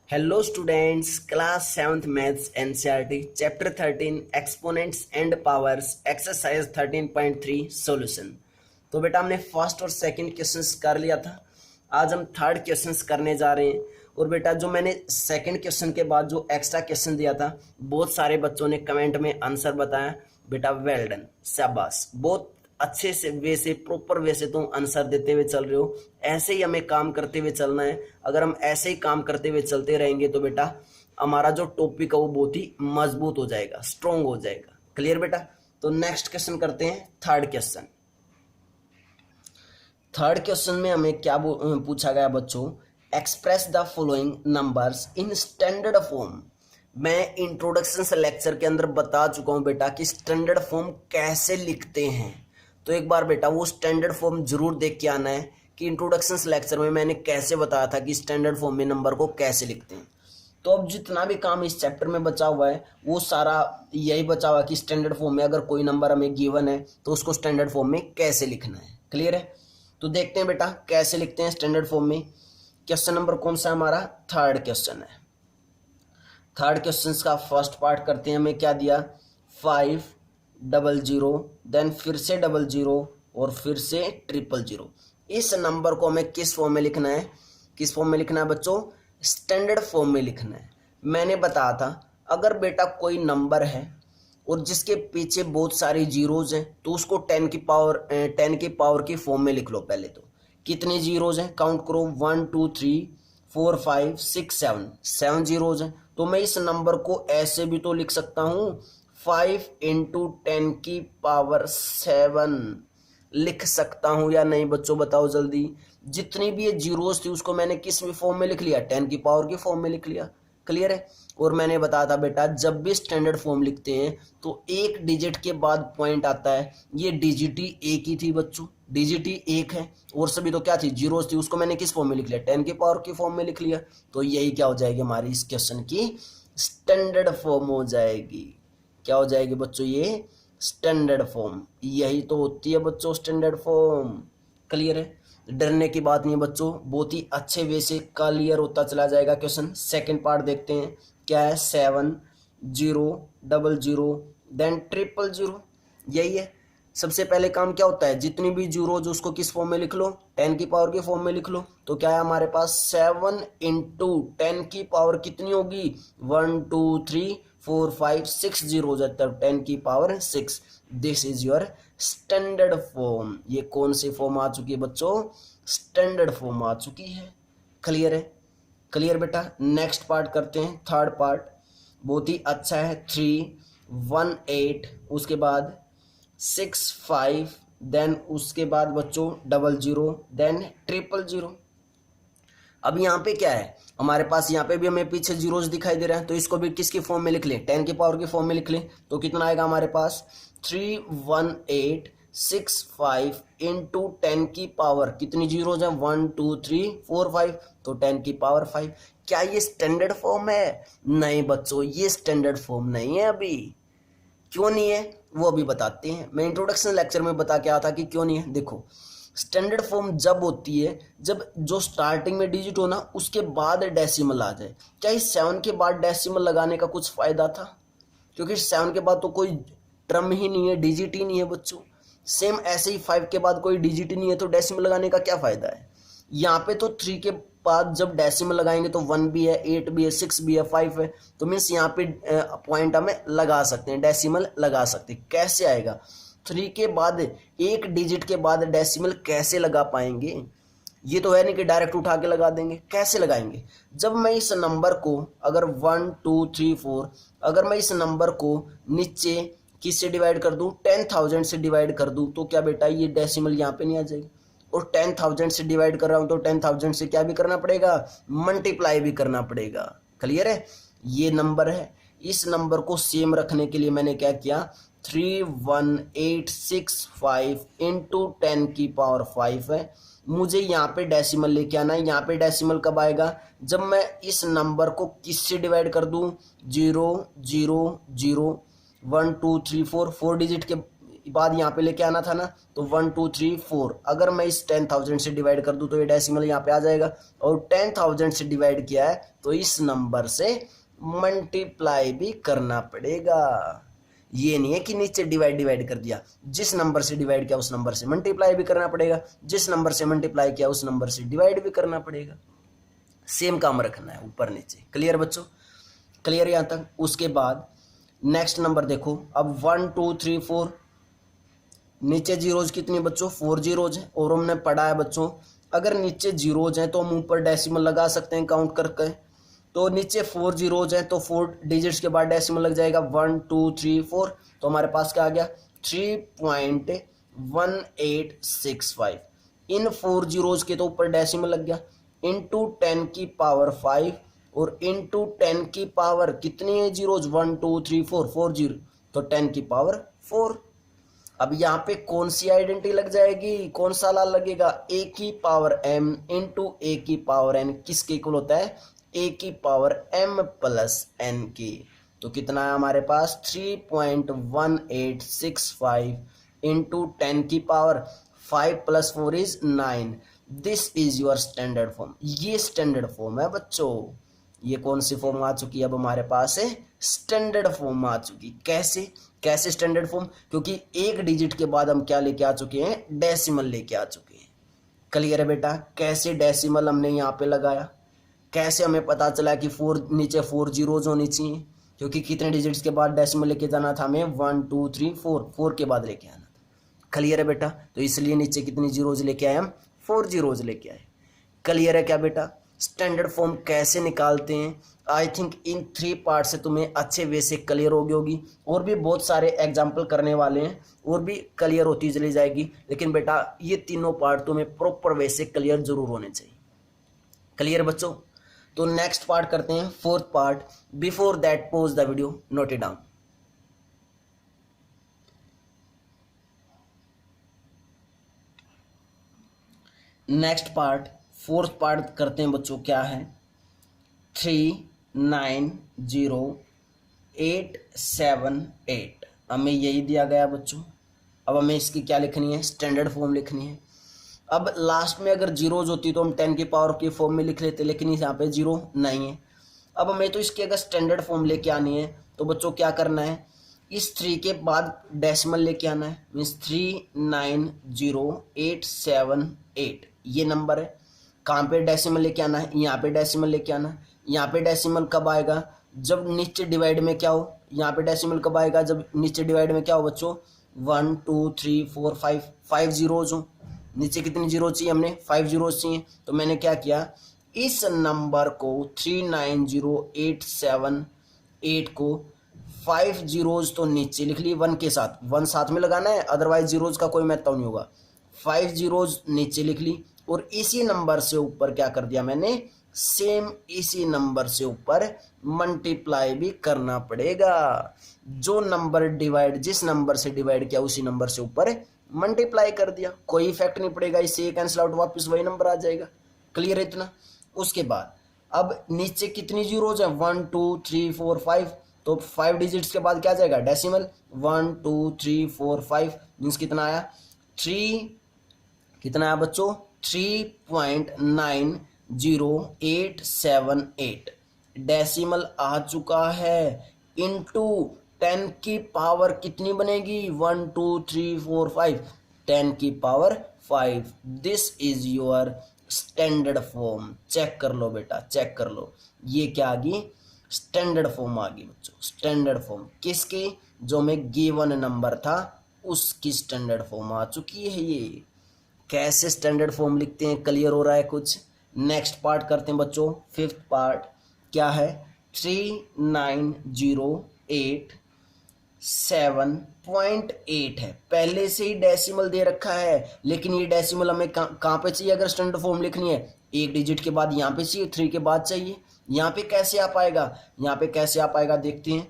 Hello students, class 7th maths NCERT chapter 13 exponents and powers exercise 13.3 solution। तो बेटा हमने first और second questions कर लिया था। आज हम थर्ड क्वेश्चंस करने जा रहे हैं। और बेटा जो मैंने सेकंड क्वेश्चन के बाद जो एक्स्ट्रा क्वेश्चन दिया था, बहुत सारे बच्चों ने कमेंट में आंसर बताया। बेटा वेल डन, शाबाश, बहुत अच्छे से वे से प्रॉपर वे से तुम आंसर देते हुए चल रहे हो। ऐसे ही हमें काम करते हुए चलना है। अगर हम ऐसे ही काम करते हुए चलते रहेंगे तो बेटा हमारा जो टॉपिक है वो बहुत ही मजबूत हो जाएगा, स्ट्रॉन्ग हो जाएगा। क्लियर बेटा? तो नेक्स्ट क्वेश्चन करते हैं, थर्ड क्वेश्चन। थर्ड क्वेश्चन में हमें क्या पूछा गया बच्चों? Express the following numbers in standard form. मैं इंट्रोडक्शन से लेक्चर के अंदर बता चुका हूं बेटा कि स्टैंडर्ड फॉर्म कैसे लिखते हैं। तो एक बार बेटा वो स्टैंडर्ड फॉर्म जरूर देख के आना है कि इंट्रोडक्शन से लेक्चर में मैंने कैसे बताया था कि स्टैंडर्ड फॉर्म में नंबर को कैसे लिखते हैं। तो अब जितना भी काम इस चैप्टर में बचा हुआ है वो सारा यही बचा हुआ कि स्टैंडर्ड फॉर्म में अगर कोई नंबर हमें गिवन है तो उसको स्टैंडर्ड फॉर्म में कैसे लिखना है। क्लियर है? तो देखते हैं बेटा कैसे लिखते हैं स्टैंडर्ड फॉर्म में। क्वेश्चन नंबर कौन सा हमारा? थर्ड क्वेश्चन है। थर्ड क्वेश्चन का फर्स्ट पार्ट करते हैं। हमें क्या दिया? 500, देन फिर से 00 और फिर से 000। इस नंबर को हमें किस फॉर्म में लिखना है? किस फॉर्म में लिखना है बच्चों? स्टैंडर्ड फॉर्म में लिखना है। मैंने बताया था अगर बेटा कोई नंबर है और जिसके पीछे बहुत सारी जीरोज हैं तो उसको 10 की पावर की फॉर्म में लिख लो। पहले तो कितनी जीरोज हैं काउंट करो। 1 2 3 4 5 6 7 जीरोज हैं। तो मैं इस नंबर को ऐसे भी तो लिख सकता हूं, 5 × 10 की पावर 7 लिख सकता हूं या नहीं बच्चों? बताओ जल्दी। जितनी भी ये जीरोज थी उसको मैंने किस फॉर्म में लिख लिया? 10 की पावर की फॉर्म में लिख लिया। क्लियर है? और मैंने बताया था बेटा जब भी स्टैंडर्ड फॉर्म लिखते हैं तो एक डिजिट के बाद पॉइंट आता है। ये डिजिट ही एक ही थी बच्चों, डिजिट ही एक है और सभी तो क्या थी? जीरोज थी। उसको मैंने किस फॉर्म में लिख लिया? 10 की पावर की फॉर्म में लिख लिया। तो यही क्या हो जाएगी हमारी इस क्वेश्चन की स्टैंडर्ड फॉर्म हो जाएगी। क्या हो जाएगी बच्चों? ये स्टैंडर्ड फॉर्म। यही तो होती है बच्चों स्टैंडर्ड फॉर्म। क्लियर है? डरने की बात नहीं है बच्चों, बहुत ही अच्छे वे से क्लियर होता चला जाएगा क्वेश्चन। सेकंड पार्ट देखते हैं क्या है? 7 0 00 देन 000। यही है। सबसे पहले काम क्या होता है? जितनी भी जीरो जो उसको किस फॉर्म में लिख लो? 10 की पावर की फॉर्म में लिख लो। तो क्या है हमारे पास? 7 × 10 की पावर कितनी होगी? 1 2 3 4 5 6 जीरो हो जाता है, 10 की power 6। This is your standard form. ये कौन सी फॉर्म आ चुकी है बच्चों? स्टैंडर्ड फॉर्म आ चुकी है। क्लियर है? क्लियर बेटा? नेक्स्ट पार्ट करते हैं, थर्ड पार्ट। बहुत ही अच्छा है। 318, उसके बाद 65, देन उसके बाद बच्चों 00 देन 000। अब यहाँ पे क्या है हमारे पास? यहाँ पे भी हमें पीछे जीरोज दिखाई दे रहा है तो इसको भी किसकी फॉर्म में लिख लें? 10 की पावर की फॉर्म में लिख लें। तो कितना आएगा हमारे पास? 31865 × 10 की पावर कितनी जीरोज है? 1 2 3 4 5, तो 10 की पावर 5। क्या ये स्टैंडर्ड फॉर्म है? नहीं बच्चों, ये स्टैंडर्ड फॉर्म नहीं है। अभी क्यों नहीं है वो अभी बताते हैं। मैं इंट्रोडक्शन लेक्चर में बता के आया था कि क्यों नहीं है। देखो स्टैंडर्ड फॉर्म जब होती है जब जो स्टार्टिंग में डिजिट हो ना उसके बाद डेसिमल आ जाए। क्या इस 7 के बाद डेसिमल लगाने का कुछ फायदा था? क्योंकि 7 के बाद तो कोई टर्म ही नहीं है, डिजिट ही नहीं है बच्चों। सेम ऐसे ही 5 के बाद कोई डिजिट ही नहीं है तो डेसिमल लगाने का क्या फायदा है? यहाँ पे तो 3 के बाद जब डेसिमल लगाएंगे तो 1 भी है, 8 भी है, 6 भी है, 5 है। तो मीन्स यहाँ पे पॉइंट हमें लगा सकते हैं, डेसिमल लगा सकते हैं। कैसे आएगा? 3 के बाद एक डिजिट के बाद डेसिमल कैसे लगा पाएंगे? ये तो है नहीं कि डायरेक्ट उठा के लगा देंगे। कैसे लगाएंगे? जब मैं इस नंबर को अगर 1 2 3 4 अगर मैं इस नंबर को नीचे किससे डिवाइड कर दूं? 10,000 से डिवाइड कर दूं तो क्या बेटा ये डेसिमल यहाँ पे नहीं आ जाएगी? और 10,000 से डिवाइड कर रहा हूं तो 10,000 से क्या भी करना पड़ेगा? मल्टीप्लाई भी करना पड़ेगा। क्लियर है? ये नंबर है। इस नंबर को सेम रखने के लिए मैंने क्या किया? 31865 × 10 की पावर 5 है। मुझे यहाँ पे डेसिमल लेके आना है। यहाँ पे डेसिमल कब आएगा? जब मैं इस नंबर को किससे डिवाइड कर दूं? 0 0 0 1 2 3 4 डिजिट के बाद यहाँ पे लेके आना था ना, तो 1 2 3 4 अगर मैं इस 10,000 से डिवाइड कर दूं तो ये डेसिमल यहाँ पे आ जाएगा, और 10,000 से डिवाइड किया है तो इस नंबर से मल्टीप्लाई भी करना पड़ेगा। ये नहीं है कि नीचे डिवाइड कर दिया, जिस नंबर से डिवाइड किया उस नंबर से मल्टीप्लाई भी करना पड़ेगा, जिस नंबर से मल्टीप्लाई किया उस नंबर से डिवाइड भी करना पड़ेगा। सेम काम रखना है ऊपर नीचे। क्लियर बच्चों? क्लियर यहाँ तक? उसके बाद नेक्स्ट नंबर देखो, अब 1 2 3 4 नीचे जीरोज कितनी बच्चों? 4 जीरोज है, और हमने पढ़ा है बच्चों अगर नीचे जीरोज हैं तो हम ऊपर डेसिमल लगा सकते हैं काउंट करके। तो नीचे 4 जीरोज हैं तो 4 डिजिट्स के बाद डेसिमल लग जाएगा 1 2 3 4, तो हमारे पास क्या आ गया? 3.1865। इन 4 जीरोज के तो ऊपर डेसिमल लग गया, इंटू 10 की पावर 5 और इंटू 10 की पावर कितनी है जीरोज? 1 2 3 4 4 जीरो, तो 10 की पावर 4। अब यहाँ पे कौन सी आइडेंटिटी लग जाएगी? कौन सा लाल लगेगा? ए की पावर m इंटू ए की पावर n किसके इक्वल होता है? ए की पावर m प्लस n की। तो कितना है हमारे पास? 3.1865 इंटू 10 की power 5 plus 4 is 9। This is your standard form. ये स्टैंडर्ड फॉर्म है बच्चों। ये कौन सी फॉर्म आ चुकी है अब हमारे पास? है स्टैंडर्ड फॉर्म आ चुकी। कैसे? कैसे स्टैंडर्ड फॉर्म? क्योंकि एक डिजिट के बाद हम क्या लेके आ चुके हैं? डेसिमल लेके आ चुके हैं। क्लियर है बेटा? कैसे डेसिमल हमने यहाँ पे लगाया, कैसे हमें पता चला कि 4 नीचे 4 जीरोज होनी चाहिए? क्योंकि कितने डिजिट्स के बाद डेसिमल लेके जाना था हमें? 1 2 3 4 के बाद लेके आना था। क्लियर है बेटा? तो इसलिए नीचे कितनी जीरोज लेके आए हम? 4 जीरोज लेके आए। क्लियर है क्या बेटा? स्टैंडर्ड फॉर्म कैसे निकालते हैं, आई थिंक इन 3 पार्ट से तुम्हें अच्छे वे से क्लियर हो गई होगी। और भी बहुत सारे एग्जाम्पल करने वाले हैं और भी क्लियर होती चली जाएगी, लेकिन बेटा ये तीनों पार्ट तुम्हें प्रॉपर वे से क्लियर जरूर होने चाहिए। क्लियर बच्चों? तो नेक्स्ट पार्ट करते हैं, 4th part. Before that pause the video, note it down. Next part 4th part करते हैं बच्चों। क्या है? 390,878 हमें यही दिया गया बच्चों। अब हमें इसकी क्या लिखनी है? स्टैंडर्ड फॉर्म लिखनी है। अब लास्ट में अगर जीरोज होती तो हम 10 की पावर की फॉर्म में लिख लेते, लेकिन यहाँ पे जीरो नहीं है। अब हमें तो इसकी अगर स्टैंडर्ड फॉर्म लेके आनी है तो बच्चों क्या करना है? इस 3 के बाद डेसिमल लेके आना है, मीन्स 390,878 ये नंबर है। कहाँ पे डेसिमल लेके आना है? यहाँ पे डेसिमल लेके आना है। यहाँ पे डेसिमल कब आएगा? जब नीचे डिवाइड में क्या हो? यहाँ पे डेसिमल कब आएगा? जब नीचे डिवाइड में क्या हो बच्चों? 1 2 3 4 5 जीरोज हो। नीचे कितनी जीरो चाहिए? हमने 5 जीरो चाहिए। तो मैंने क्या किया? इस नंबर को 390,878 को 5 जीरोज तो नीचे लिख ली 1 के साथ, 1 साथ में लगाना है, अदरवाइज जीरोज का कोई महत्व नहीं होगा। 5 जीरोज नीचे लिख ली और इसी नंबर से ऊपर क्या कर दिया मैंने? सेम इसी नंबर से ऊपर मल्टीप्लाई भी करना पड़ेगा। जो नंबर डिवाइड, जिस नंबर से डिवाइड किया उसी नंबर से ऊपर मल्टीप्लाई कर दिया। कोई इफेक्ट नहीं पड़ेगा, इससे कैंसिल आउट, वापस वही नंबर आ जाएगा। क्लियर है इतना? उसके बाद अब नीचे कितनी जीरोज है? 1 2 3 4 5, तो 5 डिजिट्स के बाद क्या जाएगा? डेसिमल। 1 2 3 4 5 मीन्स कितना आया? 3 कितना आया बच्चों? 3.90878 डेसिमल आ चुका है। इनटू 10 की पावर कितनी बनेगी? 1 2 3 4 5, 10 की power 5। This is your standard form. Check कर लो बेटा, चेक कर लो। ये क्या आ गई? स्टैंडर्ड फॉर्म आ गई बच्चों। स्टैंडर्ड फॉर्म किसकी? जो में गिवन नंबर था उसकी स्टैंडर्ड फॉर्म आ चुकी है। ये कैसे स्टैंडर्ड फॉर्म लिखते हैं? क्लियर हो रहा है कुछ? नेक्स्ट पार्ट करते हैं बच्चों, 5th पार्ट। क्या है? 390,878 है। पहले से ही डेसिमल दे रखा है, लेकिन ये डेसिमल हमें कहाँ पे चाहिए? अगर स्टैंडर्ड फॉर्म लिखनी है, एक डिजिट के बाद यहाँ पे चाहिए, 3 के बाद चाहिए। यहाँ पे कैसे आ पाएगा? यहाँ पे कैसे आ पाएगा देखते हैं।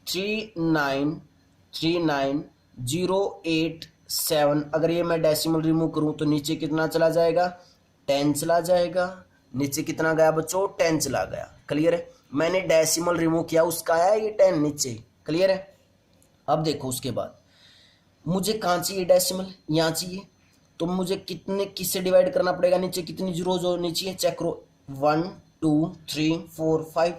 3939087, अगर ये मैं डेसिमल रिमूव करूँ तो नीचे कितना चला जाएगा? 10 चला जाएगा। नीचे कितना गया बच्चों? 10 चला गया। क्लियर है? मैंने डेसिमल रिमूव किया, उसका आया ये 10 नीचे। क्लियर है? अब देखो उसके बाद मुझे कहाँ चाहिए डेसिमल, यहाँ चाहिए, तो मुझे कितने किससे डिवाइड करना पड़ेगा, नीचे कितनी जीरोज होनी चाहिए, चेक करो 1 2 3 4 5,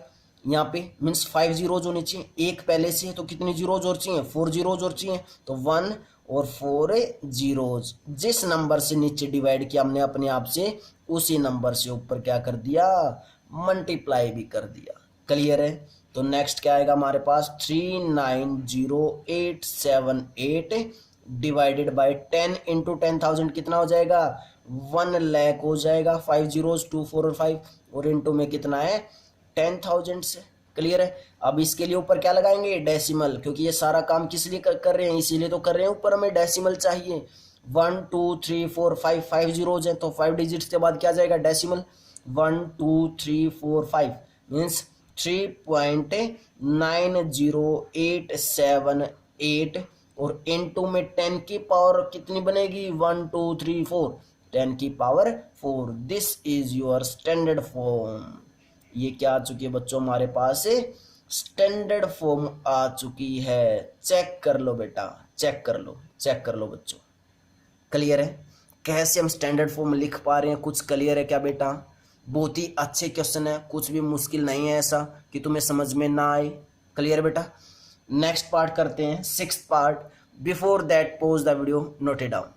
यहाँ पे मीन्स 5 जीरोज होने चाहिए, एक पहले से है तो कितनी जीरोज और चाहिए, 4 जीरोज और चाहिए, तो 1 और 4 जीरोज। जिस नंबर से नीचे डिवाइड किया हमने अपने आप से, उसी नंबर से ऊपर क्या कर दिया, मल्टीप्लाई भी कर दिया। क्लियर है। तो नेक्स्ट क्या आएगा हमारे पास, 390,878 डिवाइडेड बाई 10 इंटू 10,000 कितना हो जाएगा, 1 लाख हो जाएगा, 5 जीरोज 2 4 और 5, और इंटू में कितना है 10,000 से। क्लियर है। अब इसके लिए ऊपर क्या लगाएंगे, डेसिमल, क्योंकि ये सारा काम किस लिए कर रहे हैं, इसीलिए तो कर रहे हैं, ऊपर हमें डेसिमल चाहिए। 1 2 3 4 5, 5 जीरोज हैं तो 5 डिजिट्स के बाद क्या जाएगा, डेसिमल। 1 2 3 4 5 मीन्स 3.90878, और इनटू में 10 की पावर कितनी बनेगी, 1 2 3 4, 10 की power 4। This is your standard form. ये क्या आ चुकी है बच्चों, हमारे पास स्टैंडर्ड फॉर्म आ चुकी है। चेक कर लो बेटा, चेक कर लो, चेक कर लो बच्चों। क्लियर है, कैसे हम स्टैंडर्ड फॉर्म लिख पा रहे हैं, कुछ क्लियर है क्या बेटा? बहुत ही अच्छे क्वेश्चन है, कुछ भी मुश्किल नहीं है ऐसा कि तुम्हें समझ में ना आए। क्लियर बेटा। नेक्स्ट पार्ट करते हैं, 6th part. Before that pause the video, note it down.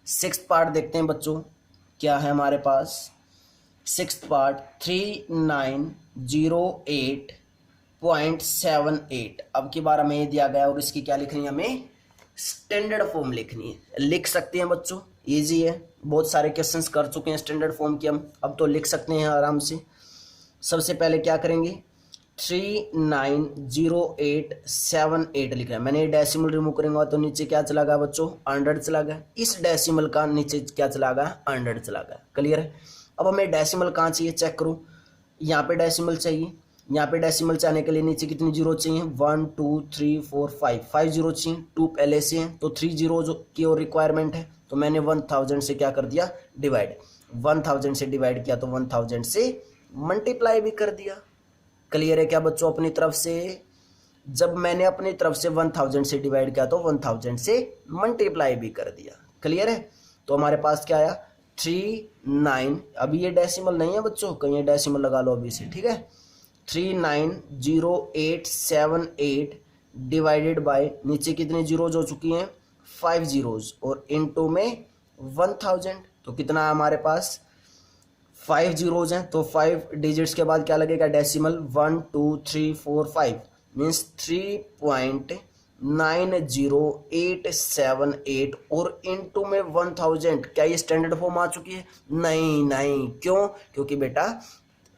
6th part देखते हैं बच्चों, क्या है हमारे पास। 6th part 3908.78। अब की बार हमें ये दिया गया और इसकी क्या लिखनी है, हमें स्टैंडर्ड फॉर्म लिखनी है। लिख सकते हैं बच्चों, इजी है, बहुत सारे क्वेश्चंस कर चुके हैं स्टैंडर्ड फॉर्म की हम, अब तो लिख सकते हैं आराम से। सबसे पहले क्या करेंगे, 390878 लिख रहे हैं। मैंने डेसिमल रिमूव करेंगे तो नीचे क्या चला गया बच्चों, 100 चला गया। इस डेसिमल का नीचे क्या चला गया, 100 चला गया। क्लियर है। अब हमें डेसिमल कहाँ चाहिए, चेक करो। यहाँ पे डेसिमल चाहिए, यहाँ पे डेसिमल चाहने के लिए नीचे कितनी जीरो चाहिए, 1 2 3 4 5, 5 जीरो चाहिए, 2 पहले से हैं तो 3 जीरो की और रिक्वायरमेंट है, तो मैंने 1000 से क्या कर दिया, डिवाइड। 1000 से डिवाइड किया तो 1000 से मल्टीप्लाई भी कर दिया। क्लियर है क्या बच्चों? अपनी तरफ से जब मैंने अपनी तरफ से 1000 से डिवाइड किया तो 1000 से मल्टीप्लाई भी कर दिया। क्लियर है। तो हमारे पास क्या आया, 39, अभी ये डेसिमल नहीं है बच्चों, कहीं ये डेसिमल लगा लो अभी से, ठीक है। 390878 डिवाइडेड बाय, नीचे कितने जीरोज हो चुकी हैं, 5 जीरोज, और इनटू में 1000, तो कितना है हमारे पास, 5 जीरोज हैं तो 5 डिजिट्स के बाद क्या लगेगा, डेसिमल। 1 2 3 4 5 मीन्स 3.90878, और इनटू में 1000। क्या ये स्टैंडर्ड फॉर्म आ चुकी है? नहीं नहीं, क्यों? क्योंकि बेटा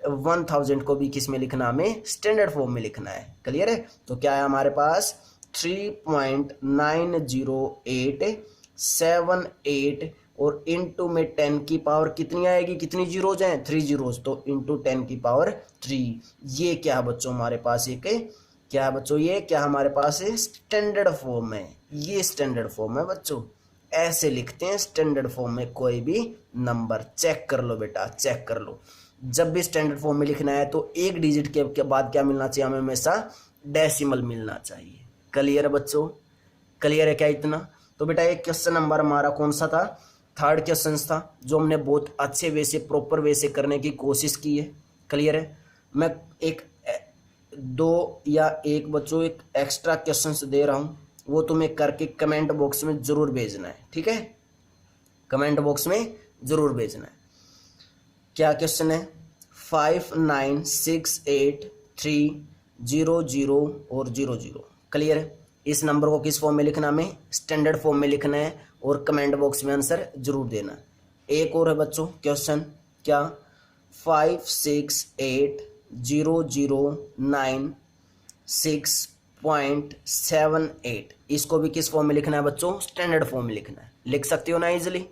1000 को भी किस में लिखना, हमें स्टैंडर्ड फॉर्म में लिखना है। क्लियर है। तो क्या है हमारे पास, 3.90878, और इनटू में 10 की पावर कितनी आएगी, कितनी जीरोज हैं, 3 जीरोज, तो इनटू 10 की पावर 3। ये क्या है बच्चों हमारे पास, एक क्या है बच्चों, ये क्या हमारे पास है, स्टैंडर्ड फॉर्म है। ये स्टैंडर्ड फॉर्म है बच्चों, ऐसे लिखते हैं स्टैंडर्ड फॉर्म में कोई भी नंबर। चेक कर लो बेटा, चेक कर लो। जब भी स्टैंडर्ड फॉर्म में लिखना है तो एक डिजिट के बाद क्या मिलना चाहिए, हमें हमेशा डेसिमल मिलना चाहिए। क्लियर है बच्चों? क्लियर है क्या इतना? तो बेटा एक क्वेश्चन नंबर हमारा कौन सा था, 3rd क्वेश्चन था, जो हमने बहुत अच्छे वे से, प्रॉपर वे से करने की कोशिश की है। क्लियर है। मैं एक 2 या 1 बच्चों एक एक्स्ट्रा क्वेश्चन दे रहा हूँ, वो तुम्हें करके कमेंट बॉक्स में जरूर भेजना है, ठीक है। कमेंट बॉक्स में जरूर भेजना है। क्या क्वेश्चन है, 5968300 और 00। क्लियर है। इस नंबर को किस फॉर्म में लिखना, हमें स्टैंडर्ड फॉर्म में लिखना है, और कमेंट बॉक्स में आंसर जरूर देना। एक और है बच्चों क्वेश्चन, क्या, 56809.6.78, इसको भी किस फॉर्म में लिखना है बच्चों, स्टैंडर्ड फॉर्म में लिखना है। लिख सकते हो ना इजिली।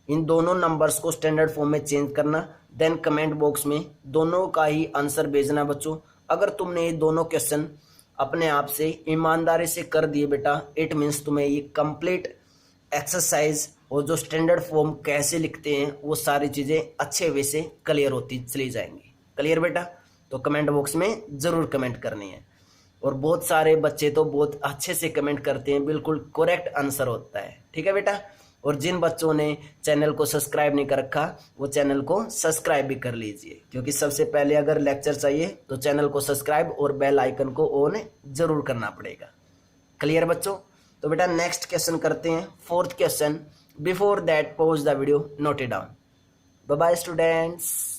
इन दोनों नंबर्स को स्टैंडर्ड फॉर्म में चेंज करना, देन कमेंट बॉक्स में दोनों का ही आंसर भेजना बच्चों। अगर तुमने ये दोनों क्वेश्चन अपने आप से ईमानदारी से कर दिए बेटा, इट मीन्स तुम्हें ये कंप्लीट एक्सरसाइज और जो स्टैंडर्ड फॉर्म कैसे लिखते हैं वो सारी चीज़ें अच्छे वे से क्लियर होती चली जाएंगी। क्लियर बेटा? तो कमेंट बॉक्स में ज़रूर कमेंट करनी है। और बहुत सारे बच्चे तो बहुत अच्छे से कमेंट करते हैं, बिल्कुल करेक्ट आंसर होता है। ठीक है बेटा। और जिन बच्चों ने चैनल को सब्सक्राइब नहीं कर रखा वो चैनल को सब्सक्राइब भी कर लीजिए, क्योंकि सबसे पहले अगर लेक्चर चाहिए तो चैनल को सब्सक्राइब और बेल आइकन को ऑन जरूर करना पड़ेगा। क्लियर बच्चों। तो बेटा नेक्स्ट क्वेश्चन करते हैं, fourth question. Before that pause the video, note it down. Bye bye students.